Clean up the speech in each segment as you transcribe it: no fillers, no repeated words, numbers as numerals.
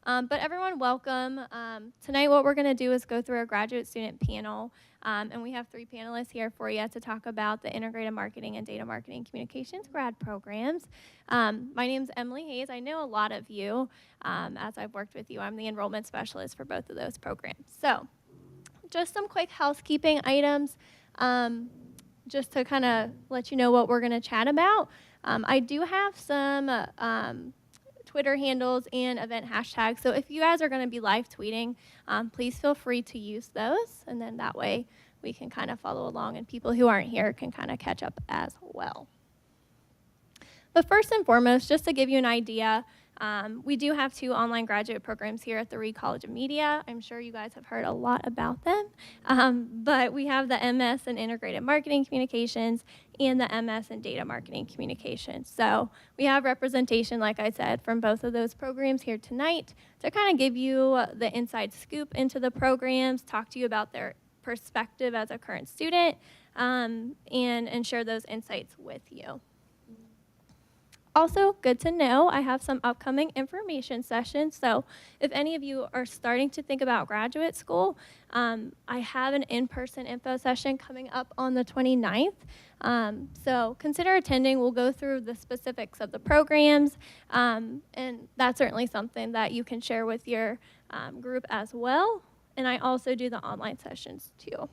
But everyone, welcome. Tonight, what we're going to do is go through our graduate student panel. And we have 3 panelists here for you to talk about the integrated marketing and data marketing communications grad programs. My name is Emily Hayes. I know a lot of you as I've worked with you. I'm the enrollment specialist for both of those programs. So just some quick housekeeping items just to kind of let you know what we're going to chat about. I do have some Twitter handles and event hashtags. So if you guys are going to be live tweeting, please feel free to use those. And then that way we can kind of follow along and people who aren't here can kind of catch up as well. But first and foremost, just to give you an idea, we do have 2 online graduate programs here at the Reed College of Media. I'm sure you guys have heard a lot about them. But we have the MS in Integrated Marketing Communications and the MS in Data Marketing Communications. So we have representation, like I said, from both of those programs here tonight to kind of give you the inside scoop into the programs, talk to you about their perspective as a current student, and share those insights with you. Also, good to know, I have some upcoming information sessions. So if any of you are starting to think about graduate school, I have an in-person info session coming up on the 29th. So consider attending. We'll go through the specifics of the programs, and that's certainly something that you can share with your group as well. And I also do the online sessions too.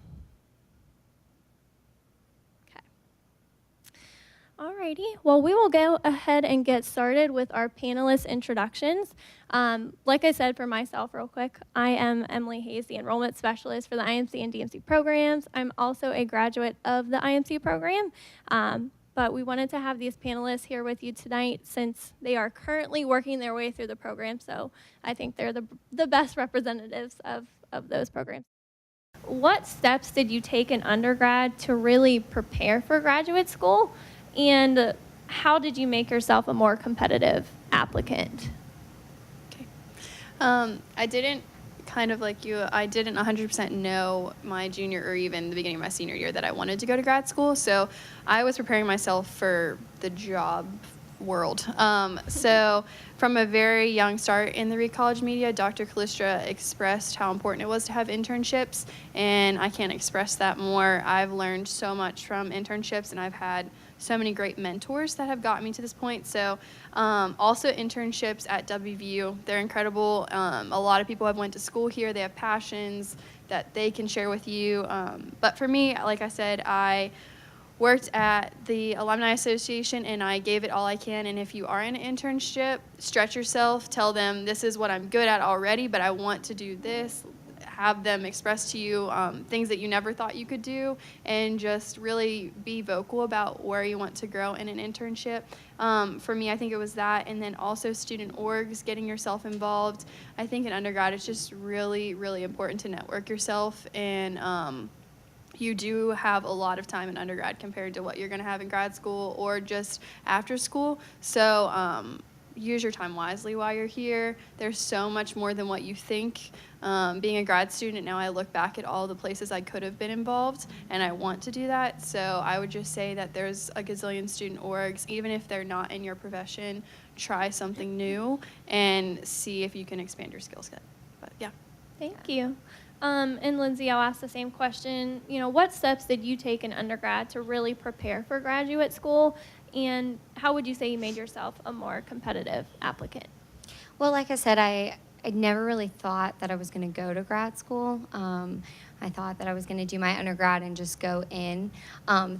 Alrighty, well, we will go ahead and get started with our panelist introductions. Like I said, for myself real quick, I am Emily Hayes, the enrollment specialist for the IMC and DMC programs. I'm also a graduate of the IMC program, but we wanted to have these panelists here with you tonight since they are currently working their way through the program, so I think they're the best representatives of those programs. What steps did you take in undergrad to really prepare for graduate school? And how did you make yourself a more competitive applicant? Okay. I didn't, kind of like you, I didn't 100% know my junior or even the beginning of my senior year that I wanted to go to grad school. So I was preparing myself for the job world. So from a very young start in the Reed College Media, Dr. Callistra expressed how important it was to have internships, and I can't express that more. I've learned so much from internships, and I've had so many great mentors that have gotten me to this point. So also internships at WVU, they're incredible. A lot of people have went to school here. They have passions that they can share with you. But for me, like I said, I worked at the Alumni Association, and I gave it all I can. And if you are in an internship, stretch yourself. Tell them, this is what I'm good at already, but I want to do this. Have them express to you things that you never thought you could do, and just really be vocal about where you want to grow in an internship. For me, I think it was that, and then also student orgs, getting yourself involved. I think in undergrad, it's just really, really important to network yourself, and you do have a lot of time in undergrad compared to what you're going to have in grad school or just after school. So use your time wisely while you're here. There's so much more than what you think. Being a grad student now, I look back at all the places I could have been involved, and I want to do that. So I would just say that there's a gazillion student orgs. Even if they're not in your profession, try something new and see if you can expand your skill set. But yeah. Thank you. And Lindsay, I'll ask the same question. You know, what steps did you take in undergrad to really prepare for graduate school? And how would you say you made yourself a more competitive applicant? Well, like I said, I never really thought that I was going to go to grad school. I thought that I was going to do my undergrad and just go in.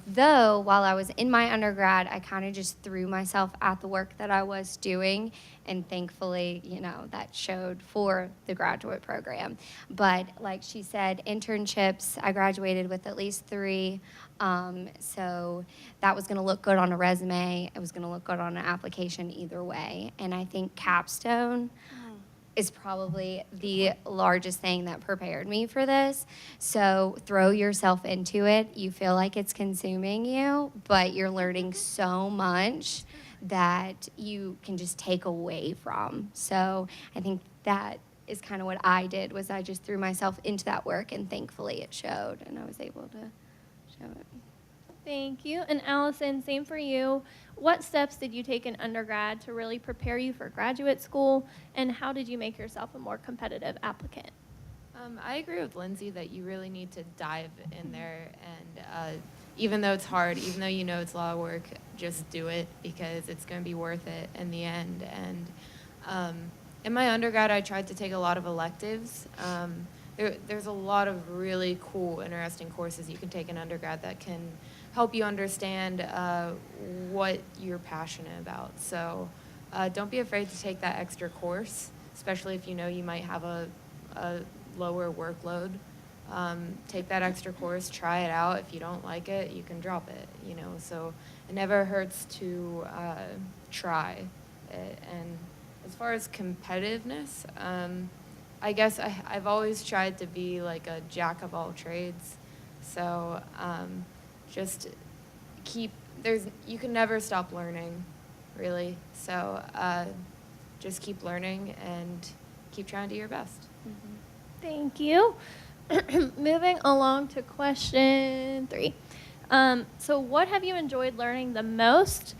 Though, while I was in my undergrad, I kind of just threw myself at the work that I was doing, and thankfully, you know, that showed for the graduate program. But like she said, internships, I graduated with at least 3. So that was going to look good on a resume. It was going to look good on an application either way. And I think capstone is probably the largest thing that prepared me for this. So throw yourself into it. You feel like it's consuming you, but you're learning so much that you can just take away from. So I think that is kind of what I did, was I just threw myself into that work, and thankfully it showed, and I was able to show it. Thank you. And Allison, same for you. What steps did you take in undergrad to really prepare you for graduate school, and how did you make yourself a more competitive applicant? I agree with Lindsay that you really need to dive in there, and even though it's hard, even though you know it's a lot of work, just do it because it's going to be worth it in the end. And in my undergrad, I tried to take a lot of electives. There's a lot of really cool, interesting courses you can take in undergrad that can help you understand what you're passionate about. So don't be afraid to take that extra course, especially if you know you might have a lower workload. Take that extra course, try it out. If you don't like it, you can drop it, you know. So it never hurts to try it. And as far as competitiveness, I guess I've always tried to be like a jack of all trades. So just you can never stop learning, really. So just keep learning and keep trying to do your best. Mm-hmm. Thank you. Moving along to question 3. So what have you enjoyed learning the most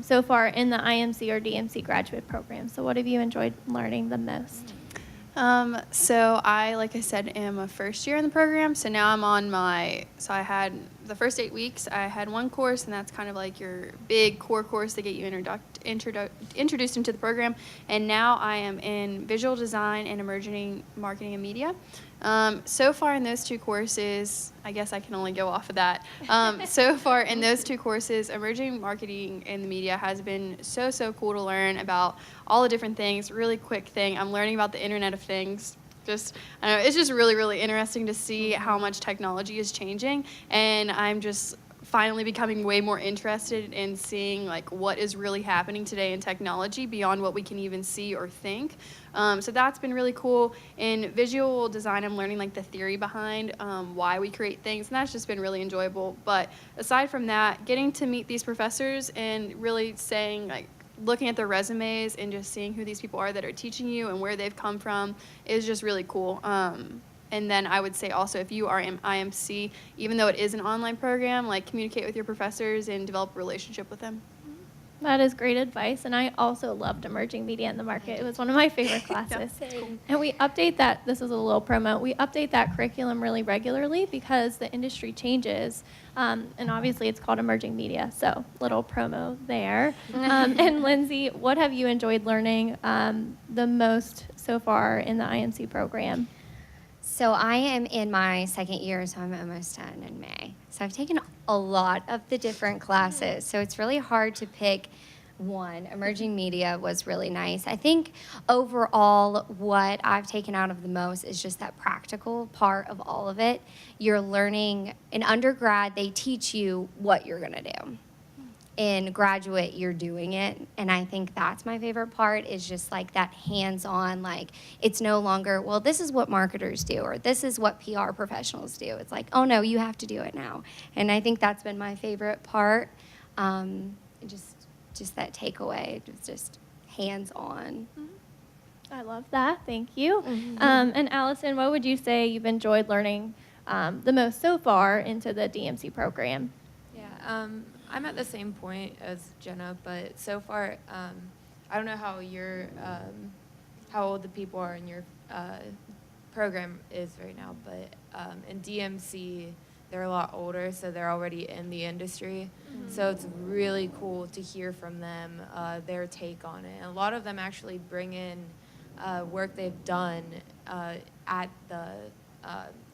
so far in the IMC or DMC graduate program? So what have you enjoyed learning the most? So I, like I said, am a first year in the program. So now I'm on so I had the first 8 weeks, I had one course, and that's kind of like your big core course to get you introduced into the program. And now I am in visual design and emerging marketing and media. So far in those 2 courses, I guess I can only go off of that. So far in those 2 courses, emerging marketing and the media has been so cool to learn about all the different things. Really quick thing, I'm learning about the Internet of Things. I don't know, it's just really interesting to see how much technology is changing, and I'm just finally becoming way more interested in seeing like what is really happening today in technology beyond what we can even see or think. So that's been really cool. In visual design, I'm learning like the theory behind why we create things, and that's just been really enjoyable. But aside from that, getting to meet these professors and really looking at their resumes and just seeing who these people are that are teaching you and where they've come from is just really cool. And then I would say also, if you are in IMC, even though it is an online program, like communicate with your professors and develop a relationship with them. That is great advice, and I also loved emerging media in the market. It was one of my favorite classes. Cool. And we update that, this is a little promo, we update that curriculum really regularly because the industry changes, and obviously it's called emerging media, so little promo there. And Lindsay, what have you enjoyed learning the most so far in the IMC program? So I am in my 2nd year, so I'm almost done in May. So I've taken a lot of the different classes. So it's really hard to pick one. Emerging media was really nice. I think overall what I've taken out of the most is just that practical part of all of it. You're learning, in undergrad, they teach you what you're going to do. In graduate, you're doing it, and I think that's my favorite part, is just like that hands-on, like it's no longer, well, this is what marketers do, or this is what PR professionals do. It's like, oh no, you have to do it now. And I think that's been my favorite part, just that takeaway, just hands-on. I love that, thank you. And Allison, what would you say you've enjoyed learning the most so far into the DMC program? Yeah, I'm at the same point as Jenna, but so far, I don't know how how old the people are in your program is right now, but in DMC, they're a lot older, so they're already in the industry. So it's really cool to hear from them, their take on it. And a lot of them actually bring in work they've done at the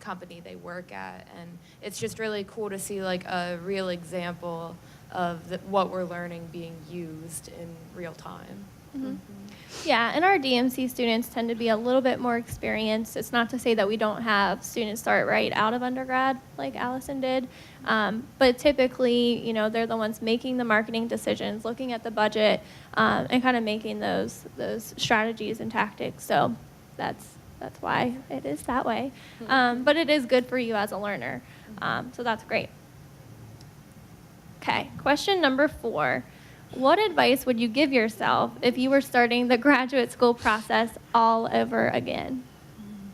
company they work at, and it's just really cool to see like a real example of what we're learning being used in real time. Yeah, and our DMC students tend to be a little bit more experienced. It's not to say that we don't have students start right out of undergrad like Allison did, but typically, you know, they're the ones making the marketing decisions, looking at the budget, and kind of making those strategies and tactics. So that's why it is that way. But it is good for you as a learner. So that's great. Okay, question number 4. What advice would you give yourself if you were starting the graduate school process all over again?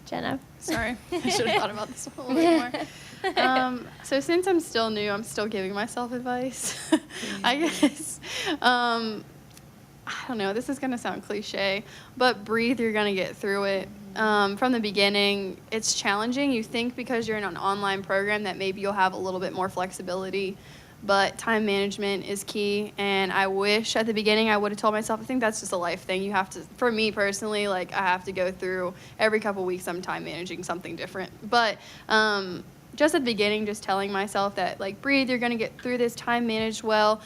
Jenna? Sorry, I should have thought about this a little bit more. So since I'm still new, I'm still giving myself advice, I guess. I don't know, this is going to sound cliche, but breathe, you're going to get through it. From the beginning, it's challenging. You think because you're in an online program that maybe you'll have a little bit more flexibility, but time management is key. And I wish at the beginning I would have told myself, I think that's just a life thing. You have to, for me personally, like I have to go through every couple weeks I'm time managing something different. But just at the beginning, just telling myself that, like, breathe, you're going to get through this, time managed well,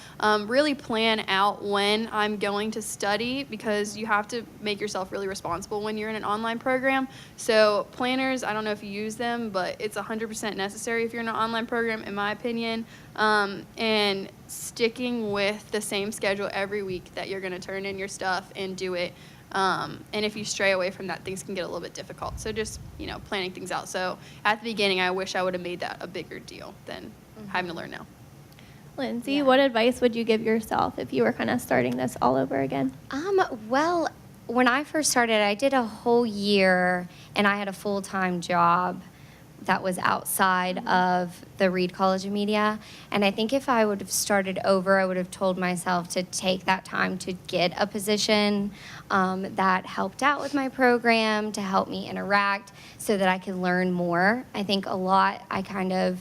really plan out when I'm going to study, because you have to make yourself really responsible when you're in an online program. So planners, I don't know if you use them, but it's 100% necessary if you're in an online program, in my opinion. And sticking with the same schedule every week that you're going to turn in your stuff and do it. And if you stray away from that, things can get a little bit difficult. So just, planning things out. So at the beginning, I wish I would have made that a bigger deal than having to learn now. Lindsay, what advice would you give yourself if you were kind of starting this all over again? Well, when I first started, I did a whole year, and I had a full-time job that was outside of the Reed College of Media. And I think if I would have started over, I would have told myself to take that time to get a position that helped out with my program, to help me interact so that I could learn more. I think a lot, I kind of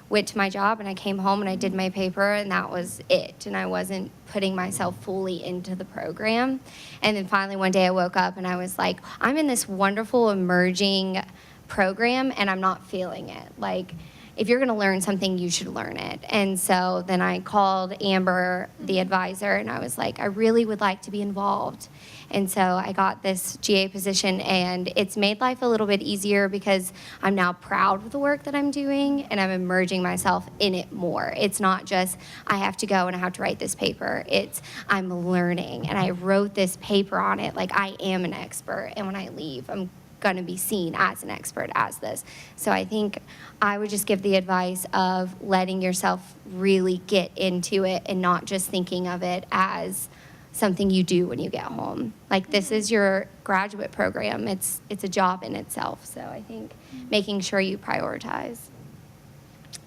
went to my job and I came home and I did my paper and that was it. And I wasn't putting myself fully into the program. And then finally one day I woke up and I was like, I'm in this wonderful emerging program and I'm not feeling it. Like, if you're going to learn something, you should learn it. And so then I called Amber, the advisor, and I was like, I really would like to be involved. And so I got this GA position, and it's made life a little bit easier because I'm now proud of the work that I'm doing, and I'm immersing myself in it more. It's not just, I have to go and I have to write this paper. It's, I'm learning, and I wrote this paper on it like I am an expert, and when I leave, I'm going to be seen as an expert as this. So I think I would just give the advice of letting yourself really get into it and not just thinking of it as something you do when you get home. Like, this is your graduate program. It's a job in itself. So I think making sure you prioritize.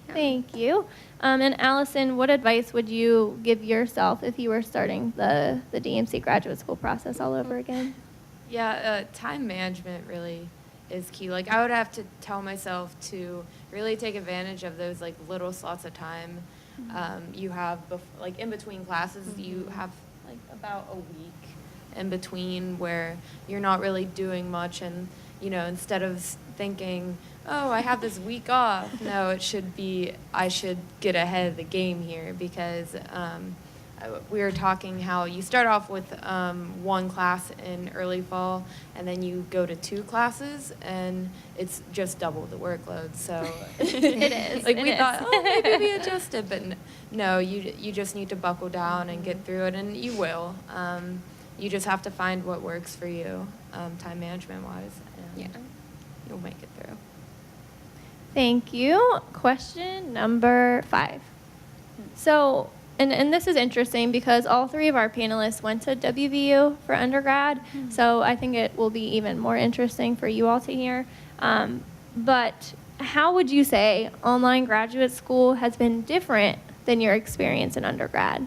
Yeah. Thank you. And Allison, what advice would you give yourself if you were starting the DMC graduate school process all over again? Yeah, time management really is key. Like, I would have to tell myself to really take advantage of those, like, little slots of time you have, like, in between classes. You have, like, about a week in between where you're not really doing much, and, instead of thinking, oh, I have this week off, no, it should be, I should get ahead of the game here, because we were talking how you start off with one class in early fall, and then you go to 2 classes, and it's just double the workload. So it is. Like, we thought, oh, maybe we adjusted, but no, you just need to buckle down and get through it, and you will. You just have to find what works for you, time management wise, and you'll make it through. Thank you. Question number 5. So, and this is interesting because all 3 of our panelists went to WVU for undergrad, so I think it will be even more interesting for you all to hear. But how would you say online graduate school has been different than your experience in undergrad?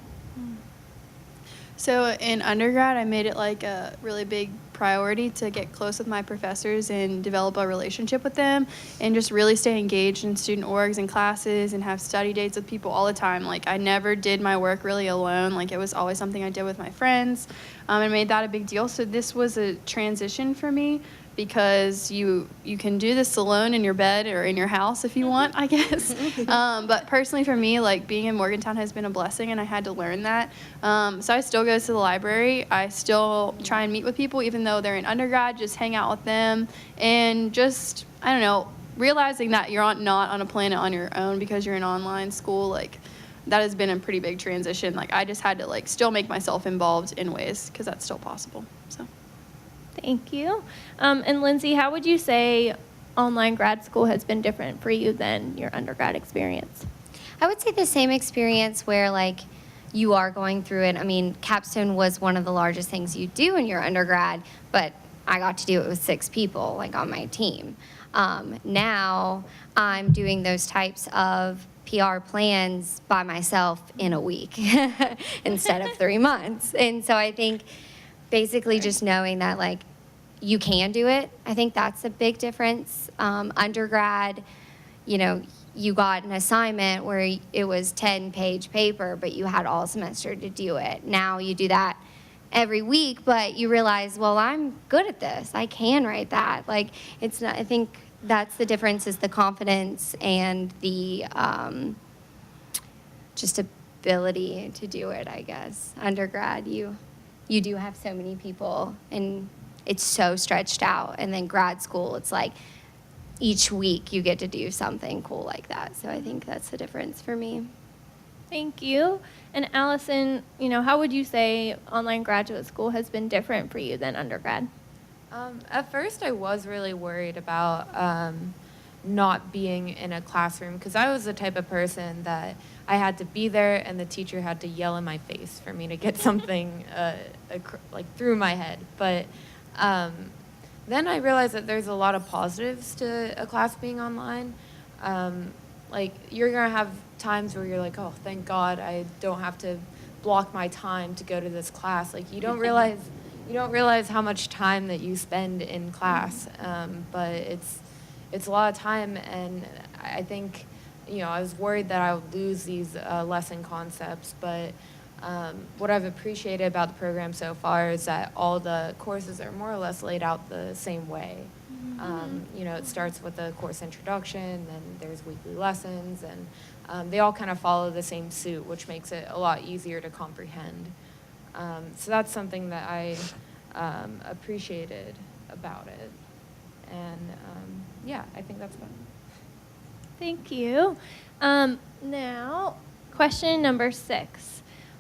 So in undergrad, I made it like a really big priority to get close with my professors and develop a relationship with them, and just really stay engaged in student orgs and classes and have study dates with people all the time. Like, I never did my work really alone. Like, it was always something I did with my friends, and made that a big deal. So this was a transition for me, because you can do this alone in your bed or in your house if you want, I guess. But personally for me, like, being in Morgantown has been a blessing, and I had to learn that. So I still go to the library. I still try and meet with people, even though they're in undergrad, just hang out with them, and just, I don't know, realizing that you're not on a planet on your own because you're in online school. Like, that has been a pretty big transition. Like, I just had to, like, still make myself involved in ways, because that's still possible. So. Thank you. And Lindsay, how would you say online grad school has been different for you than your undergrad experience? I would say the same experience where, like, you are going through it. I mean, capstone was one of the largest things you do in your undergrad, but I got to do it with 6 people, like, on my team. Now I'm doing those types of PR plans by myself in a week instead of 3 months. And so I think basically just knowing that, like, you can do it. I think that's a big difference. Undergrad, you know, you got an assignment where it was 10-page paper, but you had all semester to do it. Now you do that every week, but you realize, well, I'm good at this. I can write that. Like, it's not, I think that's the difference, is the confidence and the just ability to do it, I guess. Undergrad, you do have so many people, and it's so stretched out. And then grad school, it's like each week you get to do something cool like that. So I think that's the difference for me. Thank you. And Allison, you know, how would you say online graduate school has been different for you than undergrad? At first, I was really worried about not being in a classroom, because I was the type of person that I had to be there and the teacher had to yell in my face for me to get something like through my head. But then I realized that there's a lot of positives to a class being online. Like, you're going to have times where you're like, oh, thank God I don't have to block my time to go to this class. Like, you don't realize how much time that you spend in class, but it's a lot of time. And I think, you know, I was worried that I would lose these lesson concepts, but what I've appreciated about the program so far is that all the courses are more or less laid out the same way. You know, it starts with the course introduction, then there's weekly lessons, and they all kind of follow the same suit, which makes it a lot easier to comprehend. So that's something that I appreciated about it. And yeah, I think that's fun. Thank you. Now, question number 6.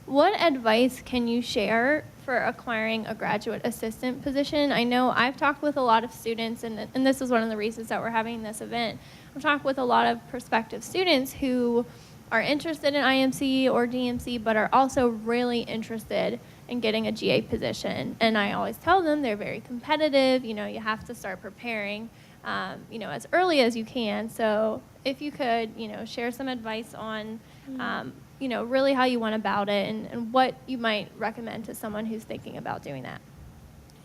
What advice can you share for acquiring a graduate assistant position? I know I've talked with a lot of students, and this is one of the reasons that we're having this event. I've talked with a lot of prospective students who are interested in IMC or DMC, but are also really interested in getting a GA position. And I always tell them they're very competitive. You know, you have to start preparing, you know, as early as you can. So if you could, you know, share some advice on, you know, really how you went about it, and what you might recommend to someone who's thinking about doing that.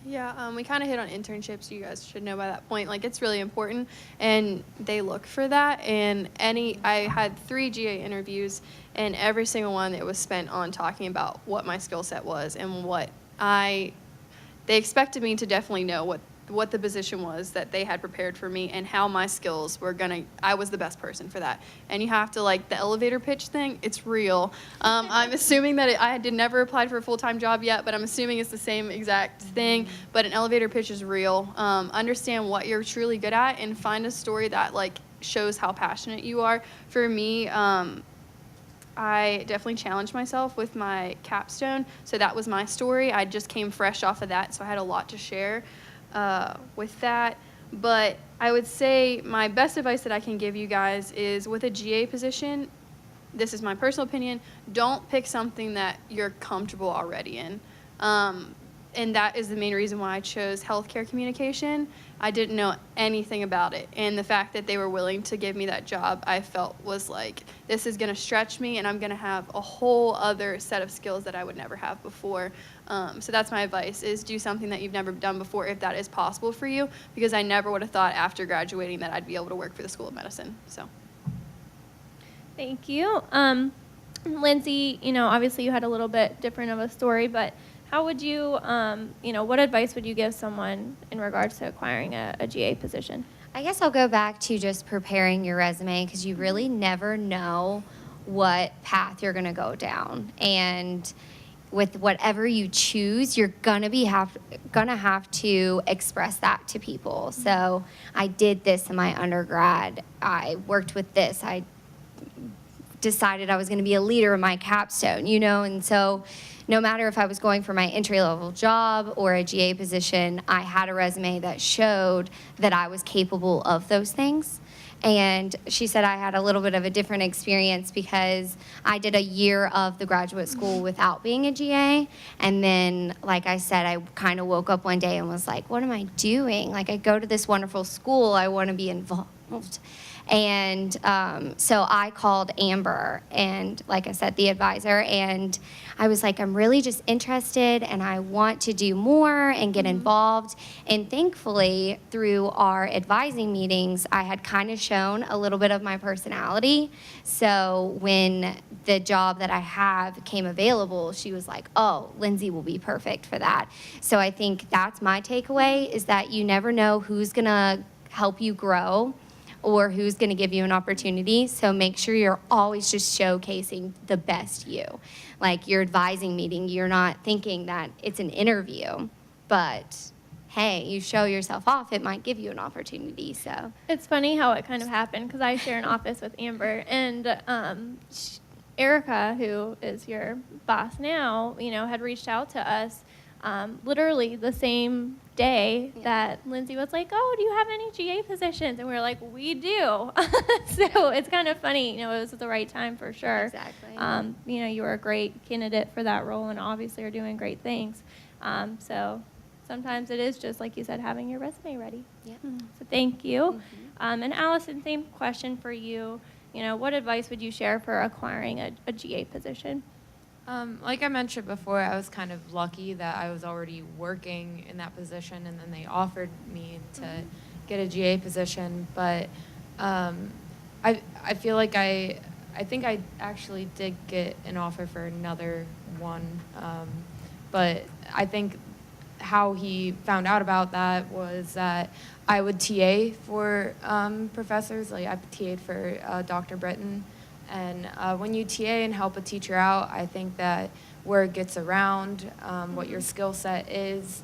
Yeah, we kind of hit on internships. You guys should know by that point. Like, it's really important, and they look for that. And I had 3 GA interviews, and every single one it was spent on talking about what my skill set was and they expected me to definitely know what the position was that they had prepared for me, and how my skills were I was the best person for that. And you have to, like, the elevator pitch thing, it's real. I'm assuming that I had never applied for a full-time job yet, but I'm assuming it's the same exact thing. But an elevator pitch is real. Understand what you're truly good at, and find a story that, like, shows how passionate you are. For me, I definitely challenged myself with my capstone, so that was my story. I just came fresh off of that, so I had a lot to share with that. But I would say my best advice that I can give you guys is, with a GA position, this is my personal opinion, don't pick something that you're comfortable already in. And that is the main reason why I chose healthcare communication. I didn't know anything about it. And the fact that they were willing to give me that job, I felt was like, this is going to stretch me, and I'm going to have a whole other set of skills that I would never have before. So that's my advice, is do something that you've never done before, if that is possible for you, because I never would have thought after graduating that I'd be able to work for the School of Medicine. So. Thank you. Lindsay, you know, obviously you had a little bit different of a story, but how would you, you know, what advice would you give someone in regards to acquiring a GA position? I guess I'll go back to just preparing your resume, because you really never know what path you're going to go down. And with whatever you choose, you're gonna have to express that to people. So I did this in my undergrad. I worked with this. I decided I was going to be a leader in my capstone, you know, and so no matter if I was going for my entry-level job or a GA position, I had a resume that showed that I was capable of those things. And she said I had a little bit of a different experience because I did a year of the graduate school without being a GA. And then, like I said, I kind of woke up one day and was like, what am I doing? Like, I go to this wonderful school. I want to be involved. And so I called Amber and, like I said, the advisor, and I was like, I'm really just interested and I want to do more and get involved. And thankfully, through our advising meetings, I had kind of shown a little bit of my personality. So when the job that I have came available, she was like, oh, Lindsay will be perfect for that. So I think that's my takeaway, is that you never know who's going to help you grow or who's going to give you an opportunity. So make sure you're always just showcasing the best you. Like your advising meeting, you're not thinking that it's an interview, but hey, you show yourself off, it might give you an opportunity. So It's funny how it kind of happened because I share an office with Amber, and Erica, who is your boss now, had reached out to us literally the same day that Lindsay was like, oh, do you have any GA positions? And we were like, we do. So it's kind of funny, it was at the right time for sure. Exactly. You were a great candidate for that role and obviously are doing great things. So sometimes it is just, like you said, having your resume ready. Yeah. So thank you. And Allison, same question for you. What advice would you share for acquiring a GA position? Like I mentioned before, I was kind of lucky that I was already working in that position, and then they offered me to get a GA position. But I feel like I think I actually did get an offer for another one. But I think how he found out about that was that I would TA for professors. Like I TA'd for Dr. Britton. And when you TA and help a teacher out, I think that word gets around, what your skill set is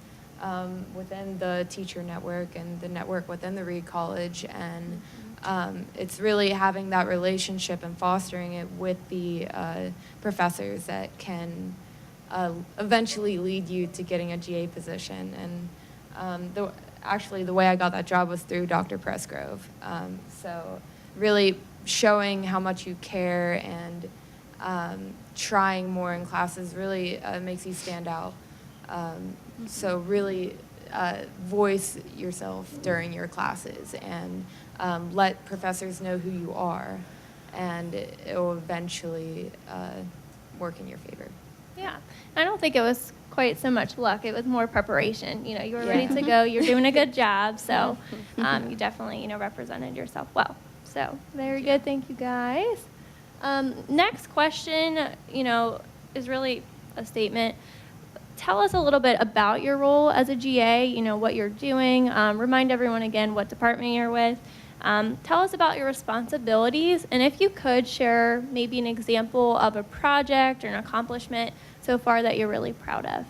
within the teacher network and the network within the Reed College. And it's really having that relationship and fostering it with the professors that can eventually lead you to getting a GA position. And actually, the way I got that job was through Dr. Pressgrove. So really showing how much you care and trying more in classes really makes you stand out. So really voice yourself during your classes and let professors know who you are, and it will eventually work in your favor. Yeah, I don't think it was quite so much luck. It was more preparation. You were ready to go. You're doing a good job. So you definitely, represented yourself well. So very good. Thank you, guys. Next question, is really a statement. Tell us a little bit about your role as a GA, what you're doing. Remind everyone again what department you're with. Tell us about your responsibilities, and if you could share maybe an example of a project or an accomplishment so far that you're really proud of.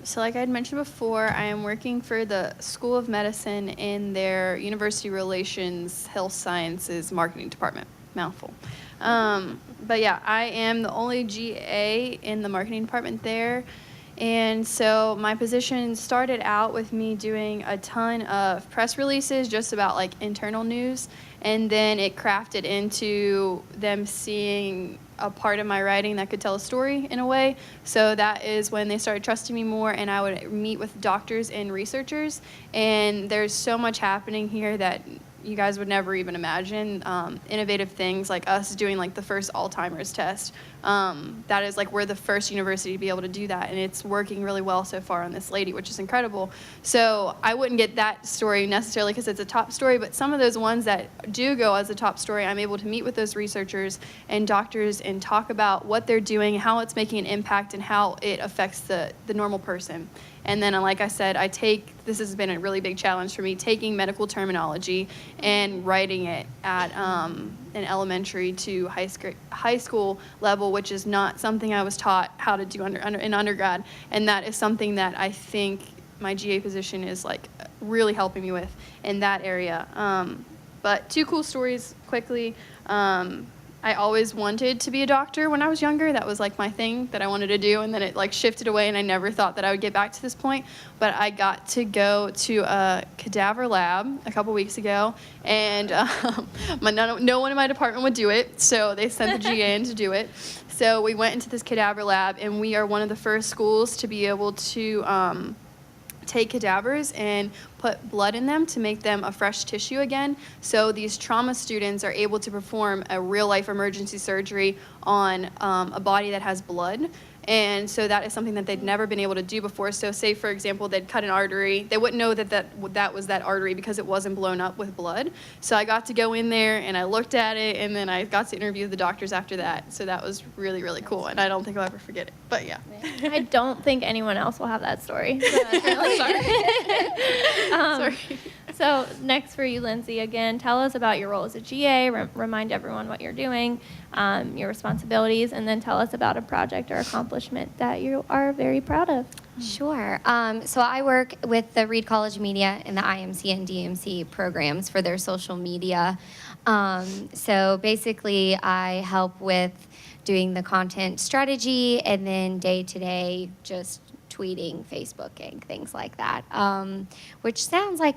So like I had mentioned before, I am working for the School of Medicine in their University Relations Health Sciences Marketing Department. Mouthful. But yeah, I am the only GA in the marketing department there. And so my position started out with me doing a ton of press releases just about like internal news, and then it crafted into them seeing a part of my writing that could tell a story in a way. So that is when they started trusting me more, and I would meet with doctors and researchers, and there's so much happening here that you guys would never even imagine. Innovative things like us doing like the first Alzheimer's test. That is like we're the first university to be able to do that, and it's working really well so far on this lady, which is incredible. So I wouldn't get that story necessarily because it's a top story, but some of those ones that do go as a top story, I'm able to meet with those researchers and doctors and talk about what they're doing, how it's making an impact, and how it affects the normal person. And then, like I said, this has been a really big challenge for me, taking medical terminology and writing it at an elementary to high school level, which is not something I was taught how to do in undergrad. And that is something that I think my GA position is like really helping me with in that area. But two cool stories quickly. I always wanted to be a doctor when I was younger. That was like my thing that I wanted to do, and then it like shifted away, and I never thought that I would get back to this point. But I got to go to a cadaver lab a couple weeks ago, and no one in my department would do it, so they sent the GA in to do it. So we went into this cadaver lab, and we are one of the first schools to be able to take cadavers and put blood in them to make them a fresh tissue again. So these trauma students are able to perform a real life emergency surgery on a body that has blood. And so that is something that they'd never been able to do before. So say, for example, they'd cut an artery. They wouldn't know that was that artery because it wasn't blown up with blood. So I got to go in there, and I looked at it, and then I got to interview the doctors after that. So that was really, really cool, and I don't think I'll ever forget it. But yeah. I don't think anyone else will have that story. So that's really Sorry. So next for you, Lindsay, again, tell us about your role as a GA, remind everyone what you're doing, your responsibilities, and then tell us about a project or accomplishment that you are very proud of. Sure. So I work with the Reed College Media and the IMC and DMC programs for their social media. So basically, I help with doing the content strategy and then day-to-day just tweeting, Facebooking, things like that, which sounds like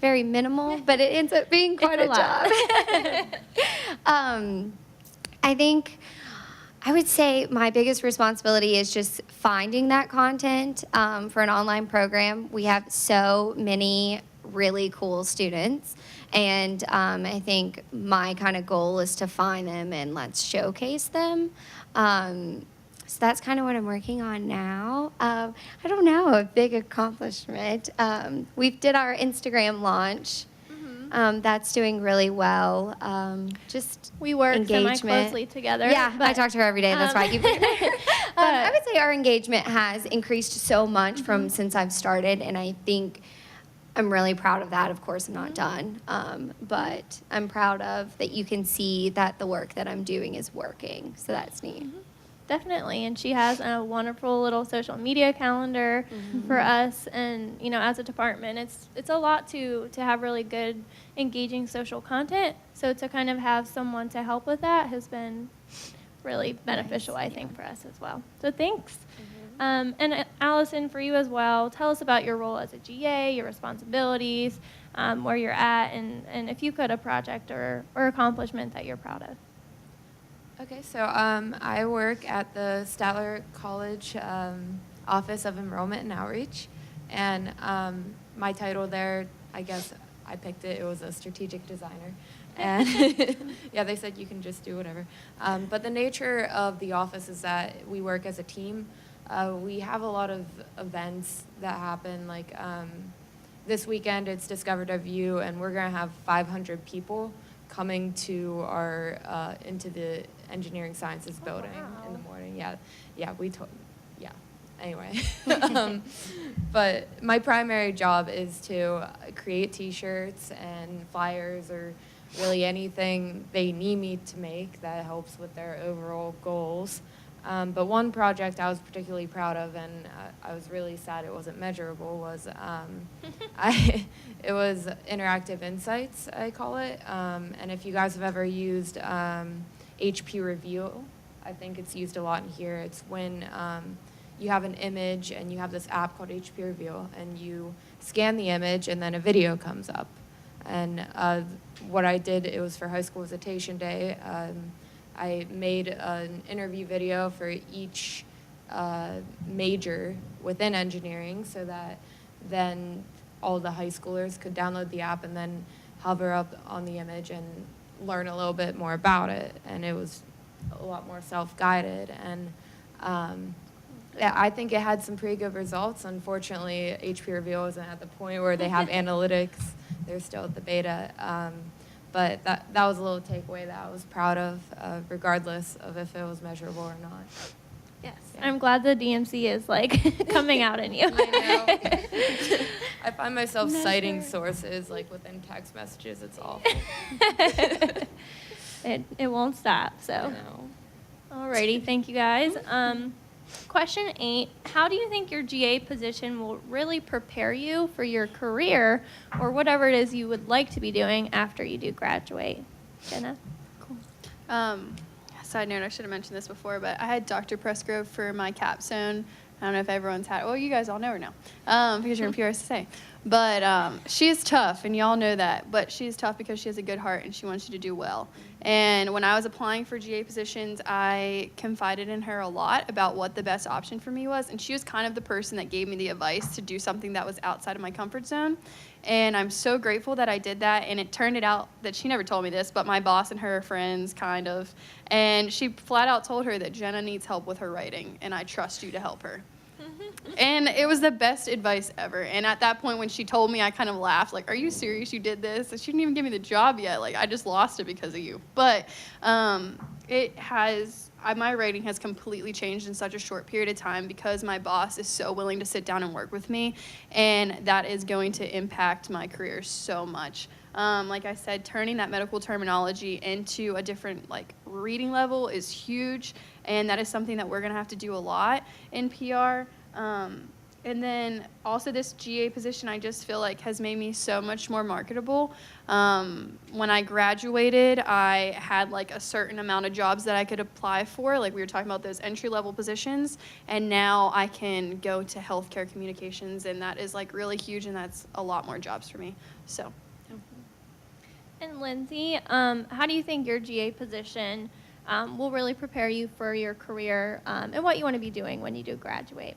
very minimal, but it ends up being quite a job. I think I would say my biggest responsibility is just finding that content for an online program. We have so many really cool students, and I think my kind of goal is to find them and let's showcase them. So that's kind of what I'm working on now. I don't know, a big accomplishment. We did our Instagram launch. That's doing really well. Just We work engagement. semi-closely together. Yeah, I but, talk to her every day. That's why I keep I would say our engagement has increased so much from since I've started, and I think I'm really proud of that. Of course, I'm not done, but I'm proud of that you can see that the work that I'm doing is working. So that's neat. Definitely, and she has a wonderful little social media calendar for us, and as a department, it's a lot to have really good, engaging social content. So to kind of have someone to help with that has been really beneficial, I think, for us as well. So thanks. And Allison, for you as well, tell us about your role as a GA, your responsibilities, where you're at, and if you could, a project or accomplishment that you're proud of. Okay, so I work at the Statler College Office of Enrollment and Outreach, and my title there, I guess I picked it, it was a strategic designer. And yeah, they said you can just do whatever. But the nature of the office is that we work as a team. We have a lot of events that happen, like this weekend it's Discovered Our View, and we're gonna have 500 people coming to our into the engineering sciences building in the morning. Anyway. But my primary job is to create t-shirts and flyers, or really anything they need me to make that helps with their overall goals. But one project I was particularly proud of, and I was really sad it wasn't measurable, was it was Interactive Insights, I call it. And if you guys have ever used HP Review, I think it's used a lot in here. It's when you have an image and you have this app called HP Review, and you scan the image and then a video comes up. And what I did, it was for high school visitation day. I made an interview video for each major within engineering, so that then all the high schoolers could download the app and then hover up on the image and learn a little bit more about it. And it was a lot more self-guided. And yeah, I think it had some pretty good results. Unfortunately, HP Reveal isn't at the point where they have analytics. They're still at the beta. But that was a little takeaway that I was proud of, regardless of if it was measurable or not. Yes, Yeah. I'm glad the DMC is like coming out in you. I know. I find myself citing sources like within text messages. It's awful. It won't stop. So, I know. alrighty, thank you guys. Question 8: how do you think your GA position will really prepare you for your career or whatever it is you would like to be doing after you do graduate? Jenna? Side note, I should have mentioned this before, but I had Dr. Pressgrove for my capstone. I don't know if everyone's had, well, you guys all know her now, because you're in PRSA. But she is tough, and y'all know that. But she is tough because she has a good heart, and she wants you to do well. And when I was applying for GA positions, I confided in her a lot about what the best option for me was. And she was kind of the person that gave me the advice to do something that was outside of my comfort zone. And I'm so grateful that I did that. And it turned out that she never told me this, but my boss and her are friends, kind of. And she flat out told her that Jenna needs help with her writing, and I trust you to help her. And it was the best advice ever. And at that point, when she told me, I kind of laughed, like, are you serious you did this? And she didn't even give me the job yet. Like, I just lost it because of you. But my writing has completely changed in such a short period of time because my boss is so willing to sit down and work with me. And that is going to impact my career so much. Like I said, turning that medical terminology into a different, like, reading level is huge. And that is something that we're going to have to do a lot in PR. And then also this GA position, I just feel like has made me so much more marketable. When I graduated, I had like a certain amount of jobs that I could apply for. Like we were talking about those entry-level positions. And now I can go to healthcare communications, and that is like really huge, and that's a lot more jobs for me. So. And Lindsay, how do you think your GA position will really prepare you for your career and what you want to be doing when you do graduate?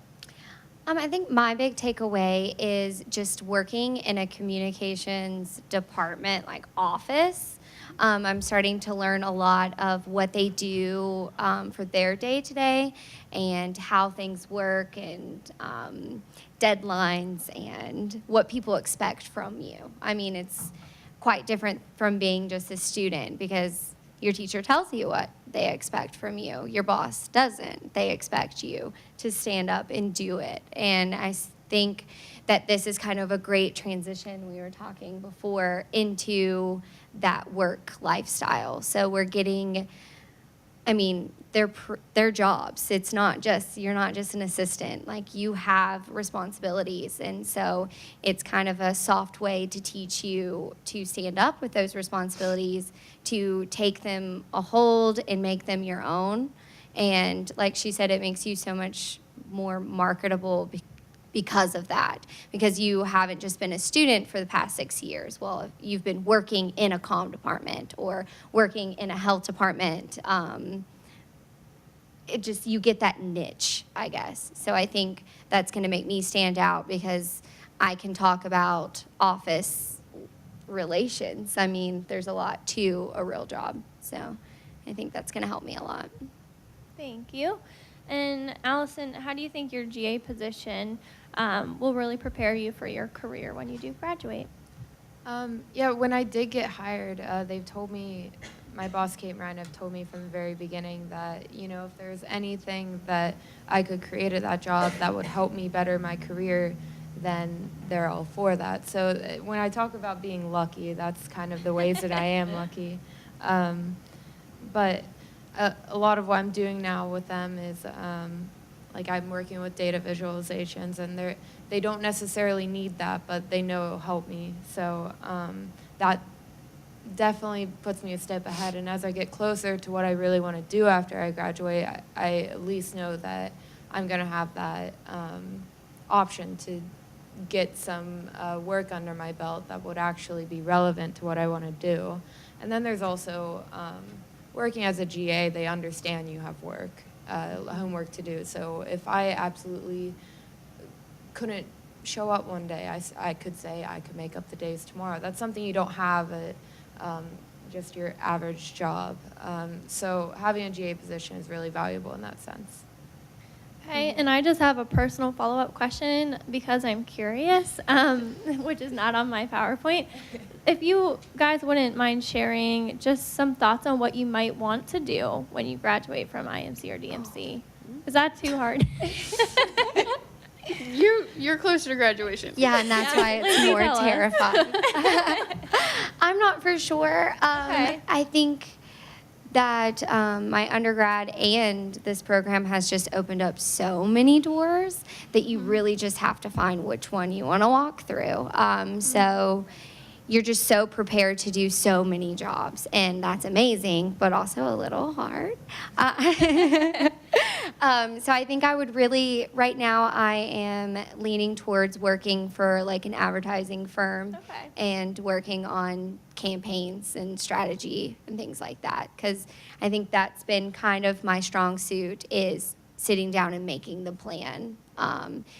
I think my big takeaway is just working in a communications department, like office. I'm starting to learn a lot of what they do for their day-to-day and how things work and deadlines and what people expect from you. I mean, it's quite different from being just a student because your teacher tells you what they expect from you. Your boss doesn't. They expect you to stand up and do it. And I think that this is kind of a great transition, we were talking before, into that work lifestyle. So we're getting, I mean, they're jobs. It's not just, you're not just an assistant. Like, you have responsibilities. And so it's kind of a soft way to teach you to stand up with those responsibilities, to take them a hold and make them your own. And like she said, it makes you so much more marketable because of that, because you haven't just been a student for the past 6 years. Well, you've been working in a comm department or working in a health department. It just, you get that niche, I guess. So I think that's going to make me stand out because I can talk about office relations. I mean, there's a lot to a real job. So I think that's going to help me a lot. Thank you. And Allison, how do you think your GA position will really prepare you for your career when you do graduate? Yeah, when I did get hired, they've told me, my boss, Kate Moran, have told me from the very beginning that, you know, if there's anything that I could create at that job that would help me better my career, then they're all for that. So when I talk about being lucky, that's kind of the ways that I am lucky. But a lot of what I'm doing now with them is, like, I'm working with data visualizations, and they don't necessarily need that, but they know it'll help me. So that definitely puts me a step ahead. And as I get closer to what I really want to do after I graduate, I at least know that I'm going to have that option to get some work under my belt that would actually be relevant to what I want to do. And then there's also working as a GA, they understand you have work, homework to do. So if I absolutely couldn't show up one day, I could say I could make up the days tomorrow. That's something you don't have at just your average job. So having a GA position is really valuable in that sense. Okay, and I just have a personal follow-up question because I'm curious, which is not on my PowerPoint. If you guys wouldn't mind sharing just some thoughts on what you might want to do when you graduate from IMC or DMC. Is that too hard? You're closer to graduation. Yeah, and that's why it's more terrifying. I'm not for sure. Okay. I think that my undergrad and this program has just opened up so many doors that you really just have to find which one you want to walk through. So you're just so prepared to do so many jobs, and that's amazing, but also a little hard. So I think I would really, right now I am leaning towards working for like an advertising firm Okay. and working on campaigns and strategy and things like that, because I think that's been kind of my strong suit, is sitting down and making the plan.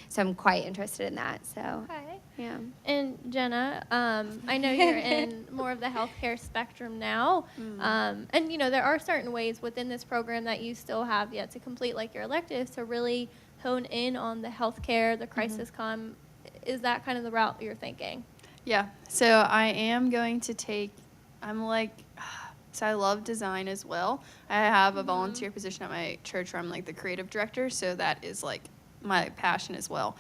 So I'm quite interested in that. So Okay. yeah. And Jenna, I know you're in more of the healthcare spectrum now, and there are certain ways within this program that you still have yet to complete, like your electives, to really hone in on the healthcare, the crisis comm. Is that kind of the route you're thinking? Yeah. So I am going to so I love design as well. I have a volunteer position at my church where I'm like the creative director, so that is like my passion as well.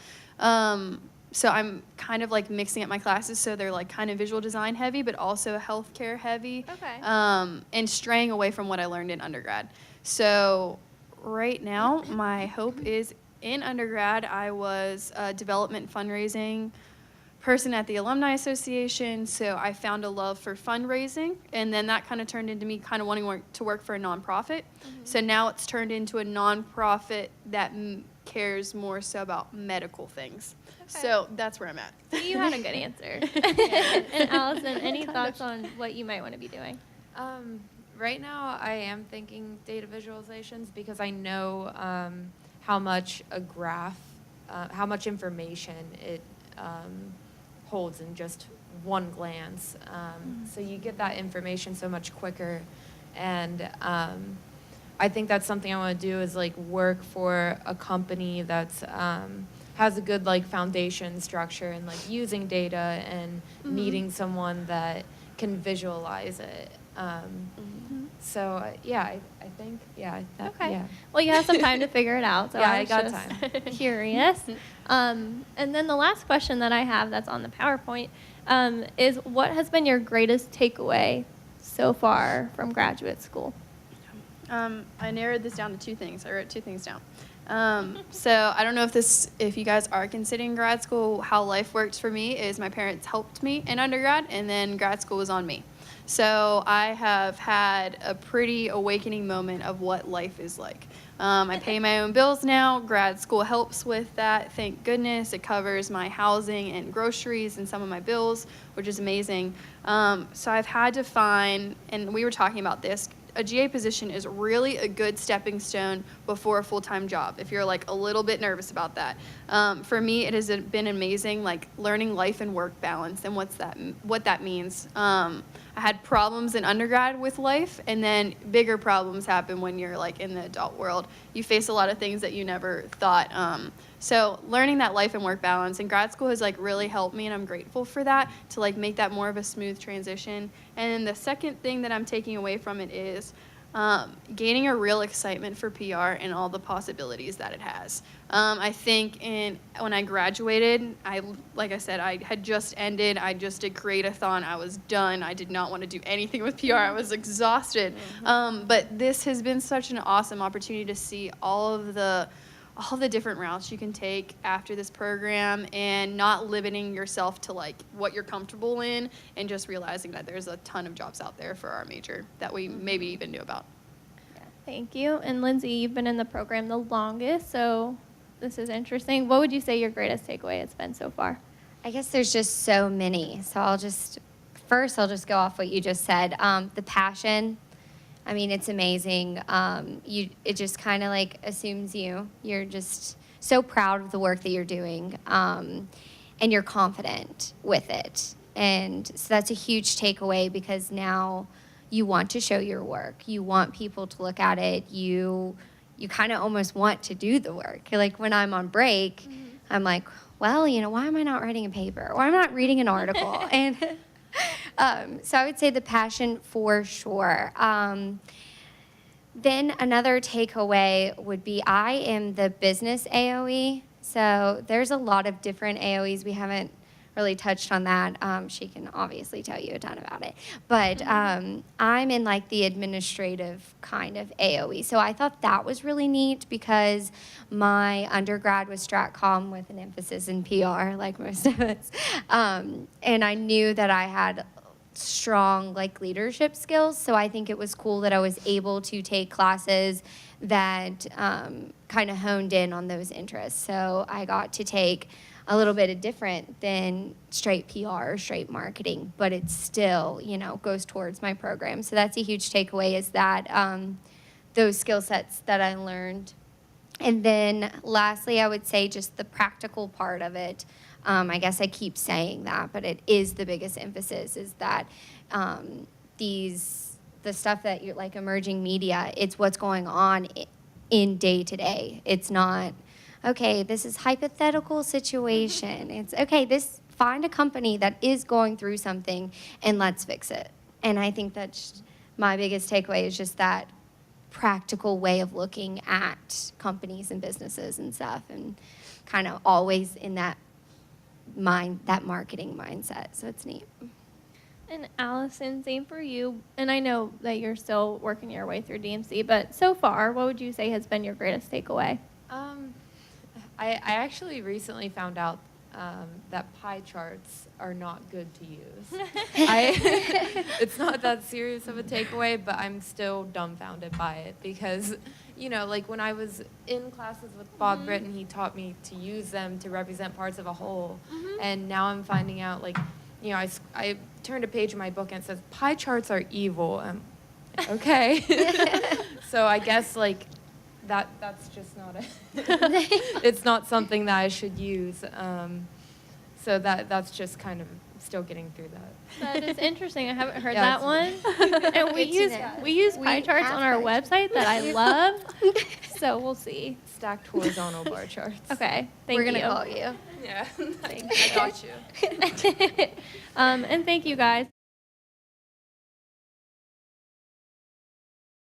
So I'm kind of like mixing up my classes so they're like kind of visual design heavy, but also healthcare heavy. Okay. And straying away from what I learned in undergrad. So right now, my hope is in undergrad, I was a development fundraising person at the Alumni Association, so I found a love for fundraising, and then that kind of turned into me kind of wanting to work for a nonprofit. So now it's turned into a nonprofit that cares more so about medical things. Okay. So that's where I'm at. You had a good answer. And Allison, any thoughts on what you might want to be doing? Right now, I am thinking data visualizations because I know how much a graph, how much information it holds in just one glance. So you get that information so much quicker. And I think that's something I want to do, is like work for a company that's has a good like foundation structure and like using data and needing someone that can visualize it. So yeah, I think that, Okay. yeah. Well, you have some time to figure it out. So Yeah, I I was got just time. curious. And then the last question that I have that's on the PowerPoint is, what has been your greatest takeaway so far from graduate school? I narrowed this down to two things. I wrote two things down. So I don't know if you guys are considering grad school, how life worked for me is my parents helped me in undergrad, and then grad school was on me. So I have had a pretty awakening moment of what life is like. I pay my own bills now. Grad school helps with that. Thank goodness. It covers my housing and groceries and some of my bills, which is amazing. So I've had to find, and we were talking about this, a GA position is really a good stepping stone before a full-time job, if you're like a little bit nervous about that. For me, it has been amazing, like learning life and work balance and what that means. I had problems in undergrad with life, and then bigger problems happen when you're like in the adult world. You face a lot of things that you never thought. So learning that life and work balance, and grad school has like really helped me, and I'm grateful for that, to like make that more of a smooth transition. And then the second thing that I'm taking away from it is gaining a real excitement for PR and all the possibilities that it has. I think when I graduated, like I said, I had just ended. I just did Create-a-thon. I was done. I did not want to do anything with PR. I was exhausted. But this has been such an awesome opportunity to see all the different routes you can take after this program, and not limiting yourself to like what you're comfortable in, and just realizing that there's a ton of jobs out there for our major that we maybe even knew about. Thank you. And Lindsay, you've been in the program the longest, so this is interesting. What would you say your greatest takeaway has been so far? I guess there's just so many. So I'll just go off what you just said. The passion. I mean, it's amazing. It just kind of like assumes you. You're just so proud of the work that you're doing, and you're confident with it. And so that's a huge takeaway, because now you want to show your work. You want people to look at it. You kind of almost want to do the work. Like when I'm on break, I'm like, well, why am I not writing a paper? Or I'm not reading an article. And so I would say the passion for sure. Then another takeaway would be, I am the business AOE. So there's a lot of different AOEs we haven't really touched on that. She can obviously tell you a ton about it. But I'm in like the administrative kind of AOE. So I thought that was really neat because my undergrad was StratCom with an emphasis in PR, like most of us. And I knew that I had strong like leadership skills. So I think it was cool that I was able to take classes that kind of honed in on those interests. So I got to take a little bit of different than straight PR or straight marketing, but it still, goes towards my program. So that's a huge takeaway is that those skill sets that I learned. And then lastly, I would say just the practical part of it. I guess I keep saying that, but it is the biggest emphasis is that the stuff that you're like emerging media, it's what's going on in day to day. It's not, okay, this is hypothetical situation. It's, okay, find a company that is going through something and let's fix it. And I think that's my biggest takeaway is just that practical way of looking at companies and businesses and stuff and kind of always in that marketing mindset. So it's neat. And Allison, same for you. And I know that you're still working your way through DMC, but so far, what would you say has been your greatest takeaway? I actually recently found out that pie charts are not good to use. It's not that serious of a takeaway, but I'm still dumbfounded by it because, like when I was in classes with Bob Britton, he taught me to use them to represent parts of a whole. And now I'm finding out, like, I turned a page in my book and it says, pie charts are evil. Okay. So I guess, like, that's just not it's not something that I should use. So that's just kind of still getting through that. That is interesting. I haven't heard Yeah, that one. And we use pie charts on our website that I love. So we'll see. Stacked horizontal bar charts. Okay. Thank We're you. going to call you. Yeah. I got you. And thank you guys.